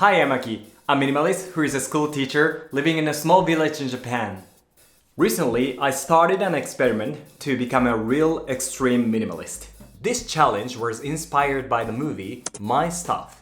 Hi, I'm Aki, a minimalist who is a school teacher living in a small village in Japan. Recently, I started an experiment to become a real extreme minimalist. This challenge was inspired by the movie My Stuff.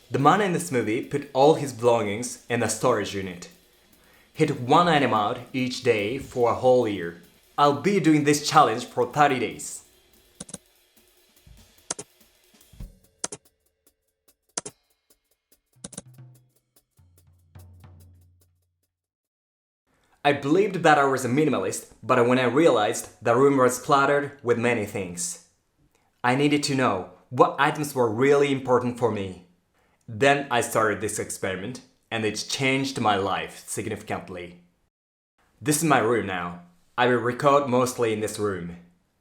The man in this movie put all his belongings in a storage unit. He took one item out each day for a whole year. I'll be doing this challenge for 30 days. I believed that I was a minimalist, but when I realized the room was cluttered with many things. I needed to know what items were really important for me. Then I started this experiment, and it changed my life significantly. This is my room now. I will record mostly in this room.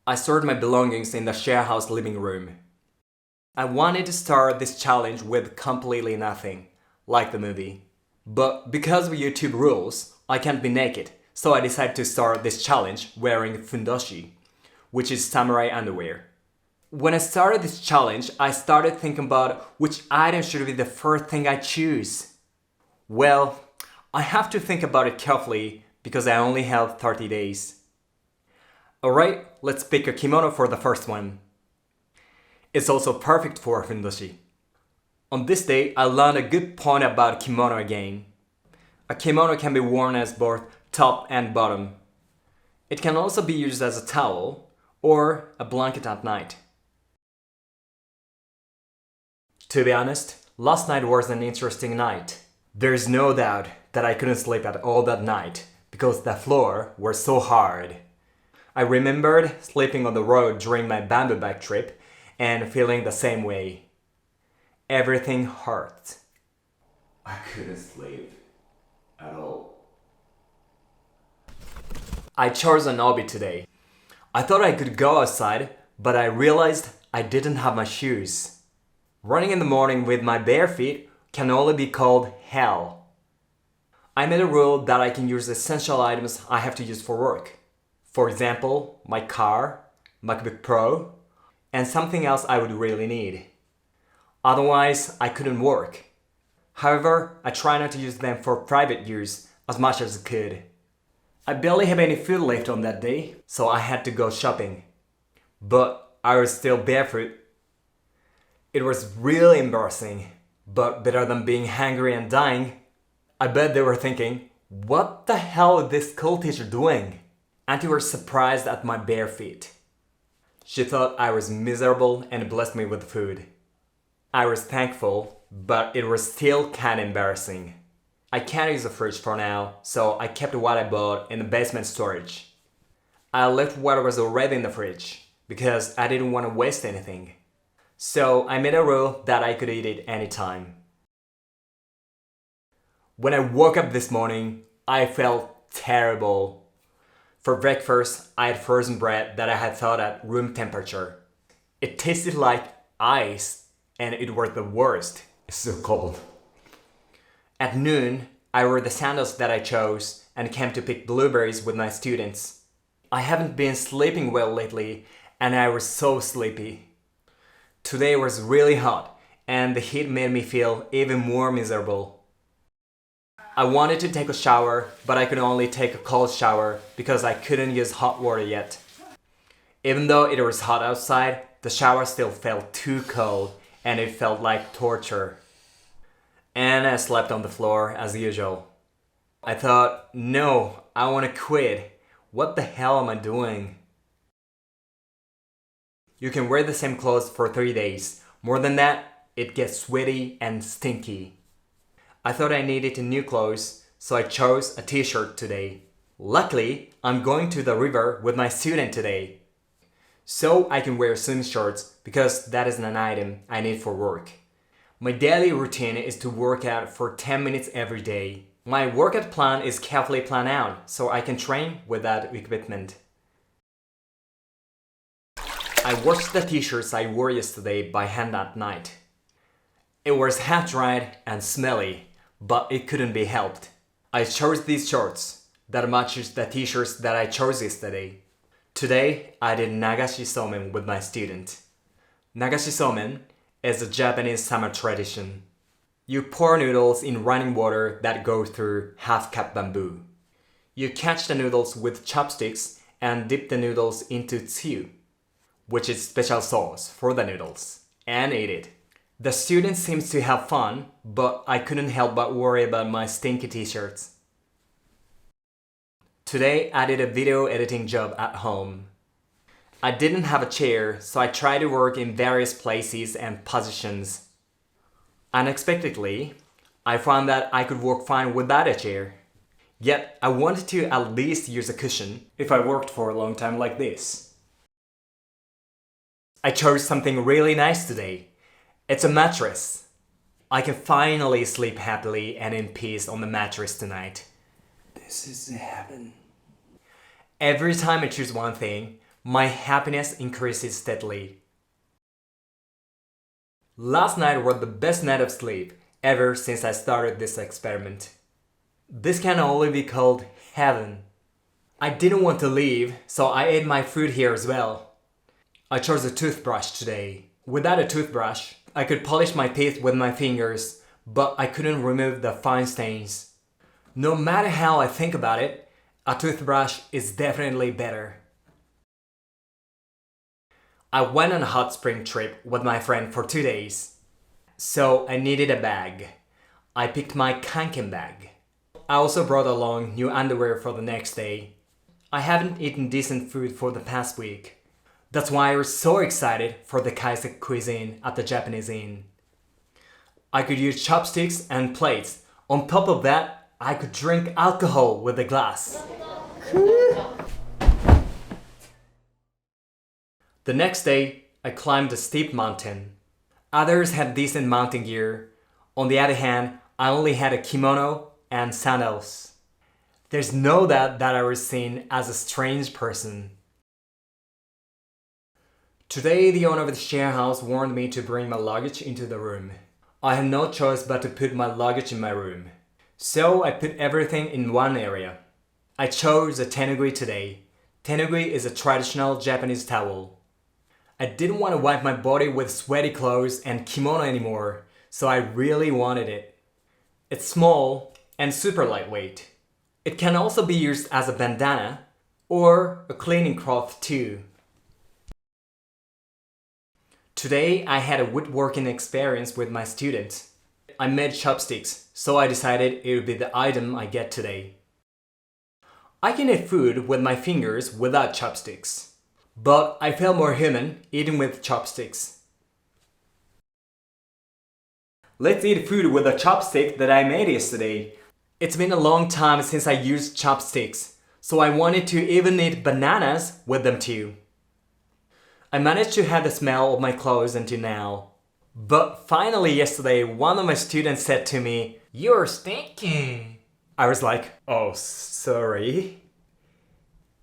I stored my belongings in the share house living room. I wanted to start this challenge with completely nothing, like the movie. But because of YouTube rules, I can't be naked, so I decided to start this challenge wearing fundoshi, which is samurai underwear. When I started this challenge, I started thinking about which item should be the first thing I choose. Well, I have to think about it carefully because I only have 30 days. Alright, let's pick a kimono for the first one. It's also perfect for fundoshi. On this day, I learned a good point about kimono again. A kimono can be worn as both top and bottom. It can also be used as a towel or a blanket at night. To be honest, last night was an interesting night. There's no doubt that I couldn't sleep at all that night because the floor was so hard. I remembered sleeping on the road during my bamboo bag trip and feeling the same way. Everything hurt. I couldn't sleep at all. I chose an obi today. I thought I could go outside, but I realized I didn't have my shoes. Running in the morning with my bare feet can only be called hell. I made a rule that I can use essential items I have to use for work. For example, my car, MacBook Pro, and something else I would really need. Otherwise, I couldn't work. However, I try not to use them for private use as much as I could. I barely have any food left on that day, so I had to go shopping. But I was still barefoot. It was really embarrassing, but better than being hungry and dying. I bet they were thinking, what the hell is this school teacher doing? Auntie was surprised at my bare feet. She thought I was miserable and blessed me with food. I was thankful, but it was still kinda embarrassing. I can't use the fridge for now, so I kept what I bought in the basement storage. I left what was already in the fridge, because I didn't want to waste anything. So I made a rule that I could eat it anytime. When I woke up this morning, I felt terrible. For breakfast, I had frozen bread that I had thawed at room temperature. It tasted like ice, and it was the worst. It's so cold. At noon, I wore the sandals that I chose and came to pick blueberries with my students. I haven't been sleeping well lately, and I was so sleepy. Today was really hot, and the heat made me feel even more miserable. I wanted to take a shower, but I could only take a cold shower because I couldn't use hot water yet. Even though it was hot outside, the shower still felt too cold, and it felt like torture. And I slept on the floor as usual. I thought, no, I want to quit. What the hell am I doing? You can wear the same clothes for 3 days. More than that, it gets sweaty and stinky. I thought I needed new clothes, so I chose a t-shirt today. Luckily, I'm going to the river with my student today. So I can wear swim shorts because that is an item I need for work. My daily routine is to work out for 10 minutes every day. My workout plan is carefully planned out so I can train without equipment. I washed the t-shirts I wore yesterday by hand at night. It was half dried and smelly, but it couldn't be helped. I chose these shorts that matches the t-shirts that I chose yesterday. Today, I did nagashi somen with my student. Nagashi somen is a Japanese summer tradition. You pour noodles in running water that go through half-cup bamboo. You catch the noodles with chopsticks and dip the noodles into tsu, which is special sauce for the noodles, and eat it. The student seems to have fun, but I couldn't help but worry about my stinky t-shirts. Today I did a video editing job at home. I didn't have a chair, so I tried to work in various places and positions. Unexpectedly, I found that I could work fine without a chair. Yet, I wanted to at least use a cushion if I worked for a long time like this. I chose something really nice today. It's a mattress. I can finally sleep happily and in peace on the mattress tonight. This is heaven. Every time I choose one thing, my happiness increases steadily. Last night was the best night of sleep ever since I started this experiment. This can only be called heaven. I didn't want to leave, so I ate my food here as well. I chose a toothbrush today. Without a toothbrush, I could polish my teeth with my fingers, but I couldn't remove the fine stains. No matter how I think about it, a toothbrush is definitely better. I went on a hot spring trip with my friend for 2 days. So I needed a bag. I picked my kanken bag. I also brought along new underwear for the next day. I haven't eaten decent food for the past week. That's why I was so excited for the kaiseki cuisine at the Japanese inn. I could use chopsticks and plates. On top of that, I could drink alcohol with a glass. The next day, I climbed a steep mountain. Others had decent mountain gear. On the other hand, I only had a kimono and sandals. There's no doubt that I was seen as a strange person. Today, the owner of the share house warned me to bring my luggage into the room. I had no choice but to put my luggage in my room. So I put everything in one area. I chose a tenugui today. Tenugui is a traditional Japanese towel. I didn't want to wipe my body with sweaty clothes and kimono anymore, so I really wanted it. It's small and super lightweight. It can also be used as a bandana or a cleaning cloth too. Today I had a woodworking experience with my students. I made chopsticks, so I decided it would be the item I get today. I can eat food with my fingers without chopsticks. But I feel more human eating with chopsticks. Let's eat food with a chopstick that I made yesterday. It's been a long time since I used chopsticks, so I wanted to even eat bananas with them too. I managed to have the smell of my clothes until now. But finally yesterday, one of my students said to me, "You're stinky." I was like, "Oh, sorry."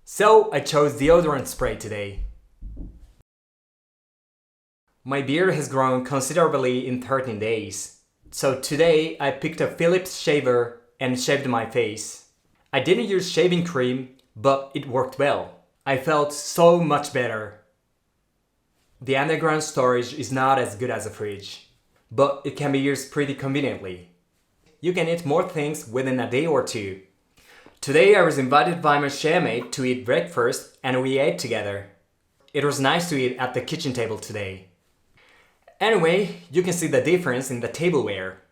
So I chose deodorant spray today. My beard has grown considerably in 13 days. So today I picked a Philips shaver and shaved my face. I didn't use shaving cream, but it worked well. I felt so much better. The underground storage is not as good as a fridge, but it can be used pretty conveniently. You can eat more things within a day or two. Today I was invited by my sharemate to eat breakfast and we ate together. It was nice to eat at the kitchen table today. Anyway, you can see the difference in the tableware.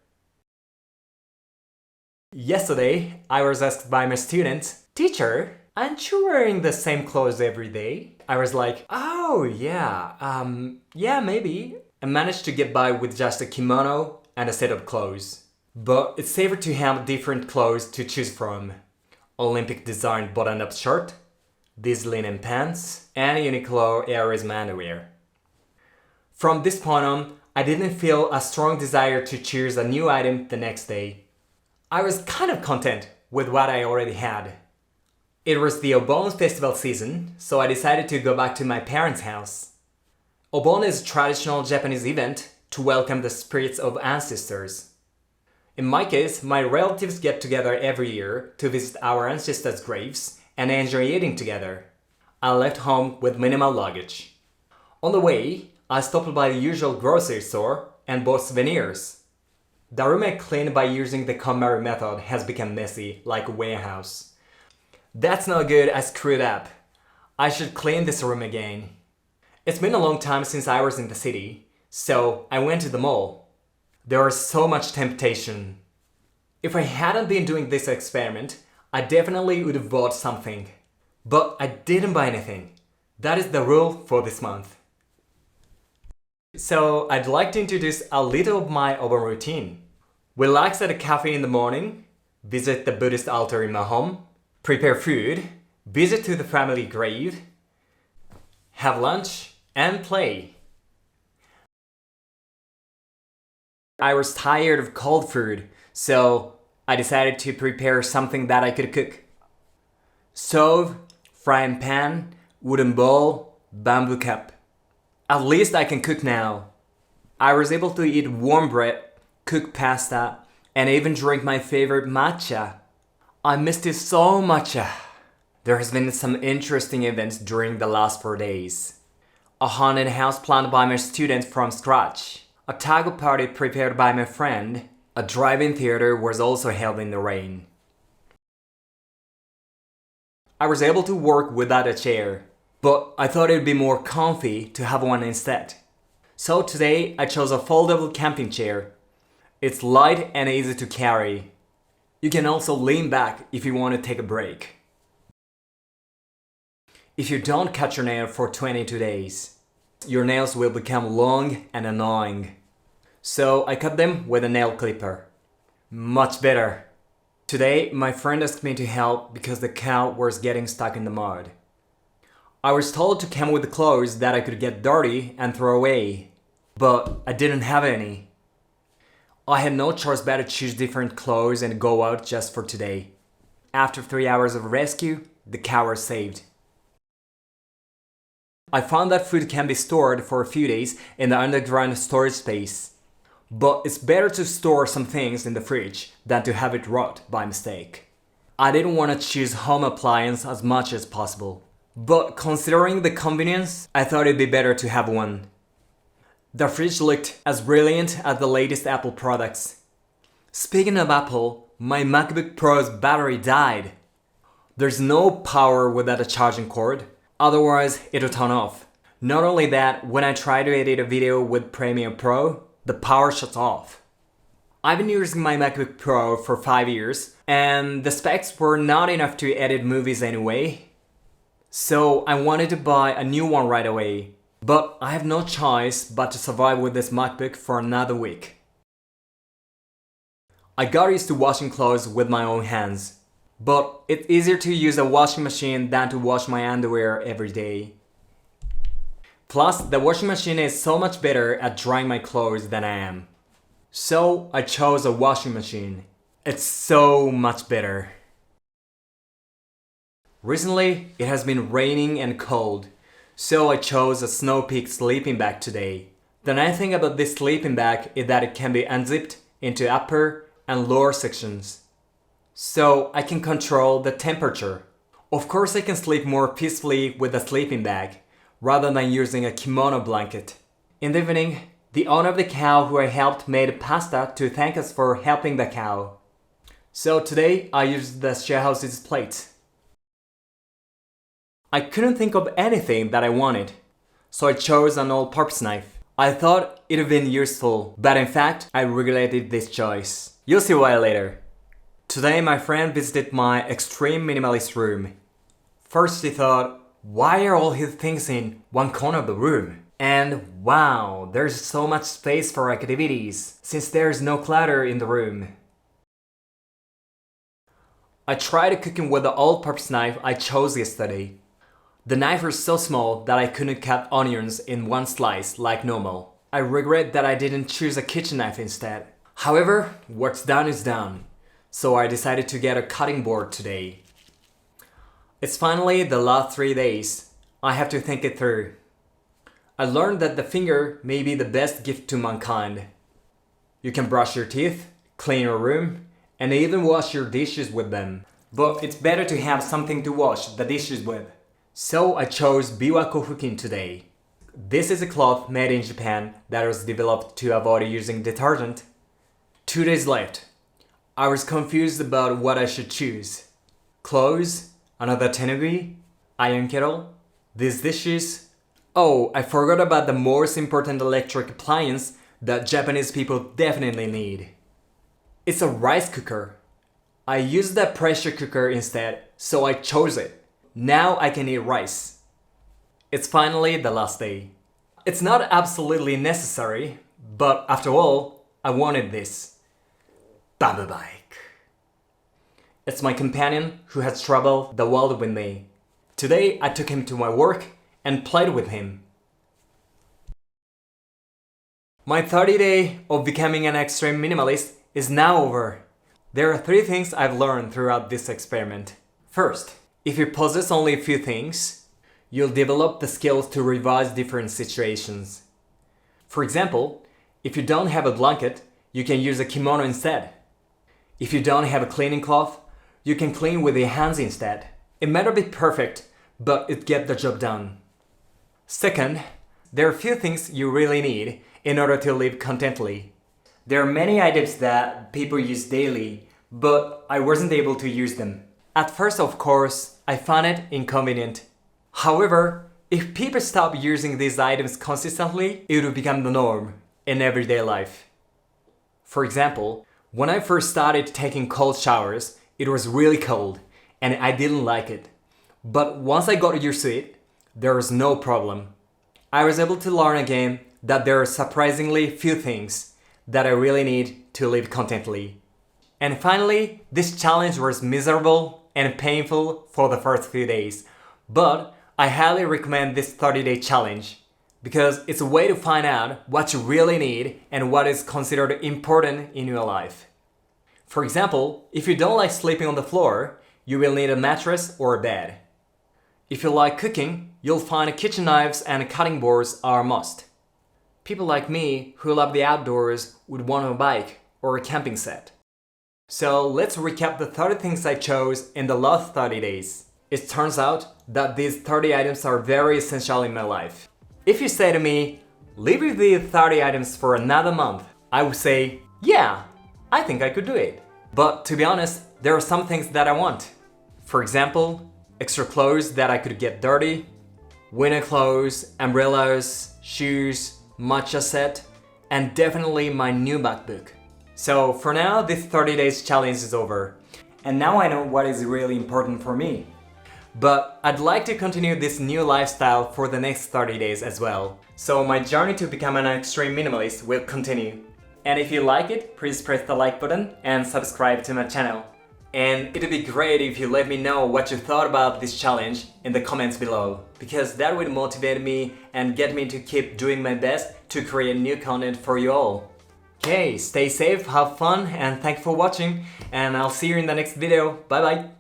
Yesterday, I was asked by my student, "Teacher, aren't you wearing the same clothes every day?" I was like, "Oh yeah, maybe." I managed to get by with just a kimono and a set of clothes. But it's safer to have different clothes to choose from. Olympic designed button-up shirt, these linen pants, and Uniqlo Aries underwear. From this point on, I didn't feel a strong desire to choose a new item the next day. I was kind of content with what I already had. It was the Obon festival season, so I decided to go back to my parents' house. Obon is a traditional Japanese event to welcome the spirits of ancestors. In my case, my relatives get together every year to visit our ancestors' graves and enjoy eating together. I left home with minimal luggage. On the way, I stopped by the usual grocery store and bought souvenirs. The room I cleaned by using the KonMari method has become messy, like a warehouse. That's not good, I screwed up. I should clean this room again. It's been a long time since I was in the city, so I went to the mall. There was so much temptation. If I hadn't been doing this experiment, I definitely would have bought something. But I didn't buy anything. That is the rule for this month. So I'd like to introduce a little of my open routine. Relax at a cafe in the morning, visit the Buddhist altar in my home, prepare food, visit to the family grave, have lunch, and play. I was tired of cold food, so I decided to prepare something that I could cook. Stove, frying pan, wooden bowl, bamboo cup. At least I can cook now. I was able to eat warm bread, cook pasta, and even drink my favorite matcha. I missed it so much. There has been some interesting events during the last 4 days. A haunted house planned by my students from scratch. A taco party prepared by my friend. A drive-in theater was also held in the rain. I was able to work without a chair, but I thought it would be more comfy to have one instead. So today I chose a foldable camping chair. It's light and easy to carry. You can also lean back if you want to take a break. If you don't cut your nail for 22 days, your nails will become long and annoying. So I cut them with a nail clipper. Much better. Today my friend asked me to help because the cow was getting stuck in the mud. I was told to come with clothes that I could get dirty and throw away, but I didn't have any. I had no choice but to choose different clothes and go out just for today. After 3 hours of rescue, the cow was saved. I found that food can be stored for a few days in the underground storage space. But it's better to store some things in the fridge than to have it rot by mistake. I didn't want to choose home appliance as much as possible. But considering the convenience, I thought it'd be better to have one. The fridge looked as brilliant as the latest Apple products. Speaking of Apple, my MacBook Pro's battery died. There's no power without a charging cord, otherwise it'll turn off. Not only that, when I try to edit a video with Premiere Pro, the power shuts off. I've been using my MacBook Pro for 5 years, and the specs were not enough to edit movies anyway. So I wanted to buy a new one right away, but I have no choice but to survive with this MacBook for another week. I got used to washing clothes with my own hands, but it's easier to use a washing machine than to wash my underwear every day. Plus, the washing machine is so much better at drying my clothes than I am. So I chose a washing machine. It's so much better. Recently, it has been raining and cold, so I chose a Snow Peak sleeping bag today. The nice thing about this sleeping bag is that it can be unzipped into upper and lower sections, so I can control the temperature. Of course, I can sleep more peacefully with a sleeping bag, rather than using a kimono blanket. In the evening, the owner of the cow who I helped made pasta to thank us for helping the cow. So today, I used the shellhouse's plate. I couldn't think of anything that I wanted, so I chose an all-purpose knife. I thought it would have been useful, but in fact, I regretted this choice. You'll see why later. Today, my friend visited my extreme minimalist room. First, he thought, why are all his things in one corner of the room? And wow, there's so much space for activities, since there's no clutter in the room. I tried cooking with the all-purpose knife I chose yesterday. The knife was so small that I couldn't cut onions in one slice like normal. I regret that I didn't choose a kitchen knife instead. However, what's done is done, so I decided to get a cutting board today. It's finally the last 3 days. I have to think it through. I learned that the finger may be the best gift to mankind. You can brush your teeth, clean your room, and even wash your dishes with them. But it's better to have something to wash the dishes with. So I chose Biwako Fukin today. This is a cloth made in Japan that was developed to avoid using detergent. 2 days left. I was confused about what I should choose. Clothes, another tenugi, iron kettle, these dishes. Oh, I forgot about the most important electric appliance that Japanese people definitely need. It's a rice cooker. I used that pressure cooker instead, so I chose it. Now I can eat rice. It's finally the last day. It's not absolutely necessary, but after all, I wanted this. Bamboo bike. It's my companion who has traveled the world with me. Today I took him to my work and played with him. My 30-day of becoming an extreme minimalist is now over. There are 3 things I've learned throughout this experiment. First, if you possess only a few things, you'll develop the skills to revise different situations. For example, if you don't have a blanket, you can use a kimono instead. If you don't have a cleaning cloth, you can clean with your hands instead. It might not be perfect, but it gets the job done. Second, there are a few things you really need in order to live contentedly. There are many items that people use daily, but I wasn't able to use them. At first, of course, I found it inconvenient. However, if people stop using these items consistently, it will become the norm in everyday life. For example, when I first started taking cold showers, it was really cold and I didn't like it. But once I got used to it, there was no problem. I was able to learn again that there are surprisingly few things that I really need to live contentedly. And finally, this challenge was miserable and painful for the first few days. But I highly recommend this 30-day challenge because it's a way to find out what you really need and what is considered important in your life. For example, if you don't like sleeping on the floor, you will need a mattress or a bed. If you like cooking, you'll find kitchen knives and cutting boards are a must. People like me who love the outdoors would want a bike or a camping set. So let's recap the 30 things I chose in the last 30 days. It turns out that these 30 items are very essential in my life. If you say to me, live with these 30 items for another month, I would say, yeah, I think I could do it. But to be honest, there are some things that I want. For example, extra clothes that I could get dirty, winter clothes, umbrellas, shoes, matcha set, and definitely my new MacBook. So for now, this 30 days challenge is over. And now I know what is really important for me. But I'd like to continue this new lifestyle for the next 30 days as well. So my journey to become an extreme minimalist will continue. And if you like it, please press the like button and subscribe to my channel. And it'd be great if you let me know what you thought about this challenge in the comments below, because that would motivate me and get me to keep doing my best to create new content for you all. Okay, stay safe, have fun, and thank you for watching, and I'll see you in the next video. Bye bye!